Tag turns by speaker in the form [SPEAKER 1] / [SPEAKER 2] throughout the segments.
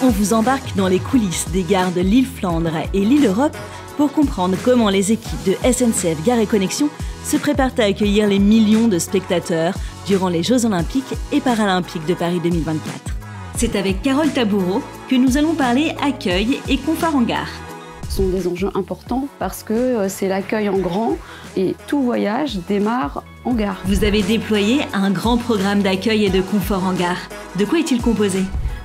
[SPEAKER 1] On vous embarque dans les coulisses des gares de l'île Flandre et l'île Europe pour comprendre comment les équipes de SNCF Gares & Connexions se préparent à accueillir les millions de spectateurs durant les Jeux Olympiques et Paralympiques de Paris 2024. C'est avec Carole Taboureau que nous allons parler accueil et confort en gare.
[SPEAKER 2] Ce sont des enjeux importants parce que c'est l'accueil en grand et tout voyage démarre en gare.
[SPEAKER 1] Vous avez déployé un grand programme d'accueil et de confort en gare. De quoi est-il composé ?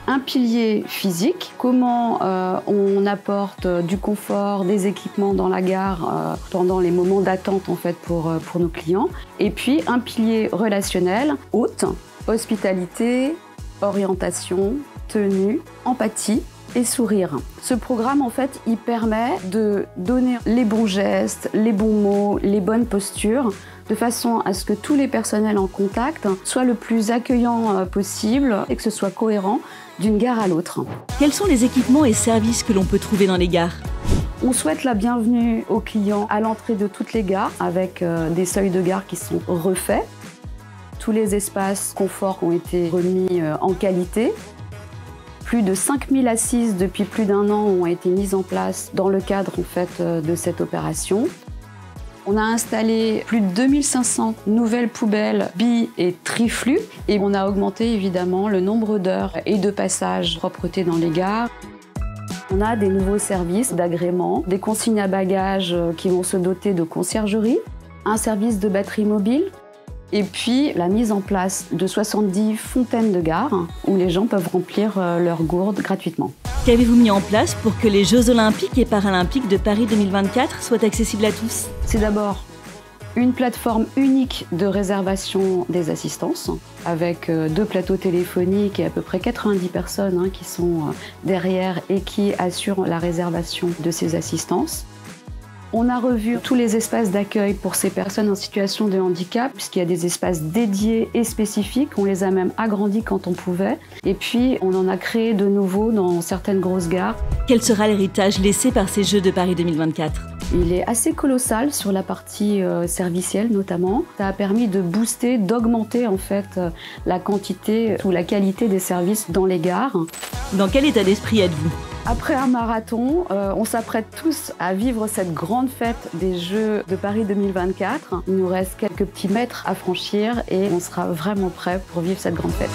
[SPEAKER 2] Un pilier physique, comment on apporte du confort, des équipements dans la gare pendant les moments d'attente en fait pour nos clients. Et puis un pilier relationnel, hôte, hospitalité, orientation, tenue, empathie et sourire. Ce programme en fait, il permet de donner les bons gestes, les bons mots, les bonnes postures, de façon à ce que tous les personnels en contact soient le plus accueillants possible et que ce soit cohérent d'une gare à l'autre.
[SPEAKER 1] Quels sont les équipements et services que l'on peut trouver dans les gares ?
[SPEAKER 2] On souhaite la bienvenue aux clients à l'entrée de toutes les gares avec des seuils de gare qui sont refaits. Tous les espaces confort ont été remis en qualité. Plus de 5000 assises depuis plus d'1 an ont été mises en place dans le cadre en fait, de cette opération. On a installé plus de 2500 nouvelles poubelles bi et triflux et on a augmenté évidemment le nombre d'heures et de passages propreté dans les gares. On a des nouveaux services d'agrément, des consignes à bagages qui vont se doter de conciergerie, un service de batterie mobile et puis la mise en place de 70 fontaines de gare où les gens peuvent remplir leurs gourdes gratuitement.
[SPEAKER 1] Qu'avez-vous mis en place pour que les Jeux Olympiques et Paralympiques de Paris 2024 soient accessibles à tous ?
[SPEAKER 2] C'est d'abord une plateforme unique de réservation des assistances avec 2 plateaux téléphoniques et à peu près 90 personnes qui sont derrière et qui assurent la réservation de ces assistances. On a revu tous les espaces d'accueil pour ces personnes en situation de handicap, puisqu'il y a des espaces dédiés et spécifiques. On les a même agrandis quand on pouvait. Et puis, on en a créé de nouveaux dans certaines grosses gares.
[SPEAKER 1] Quel sera l'héritage laissé par ces Jeux de Paris 2024 ?
[SPEAKER 2] Il est assez colossal sur la partie servicielle notamment. Ça a permis de booster, d'augmenter en fait la quantité ou la qualité des services dans les gares.
[SPEAKER 1] Dans quel état d'esprit êtes-vous ?
[SPEAKER 2] Après un marathon, on s'apprête tous à vivre cette grande fête des Jeux de Paris 2024. Il nous reste quelques petits mètres à franchir et on sera vraiment prêts pour vivre cette grande fête.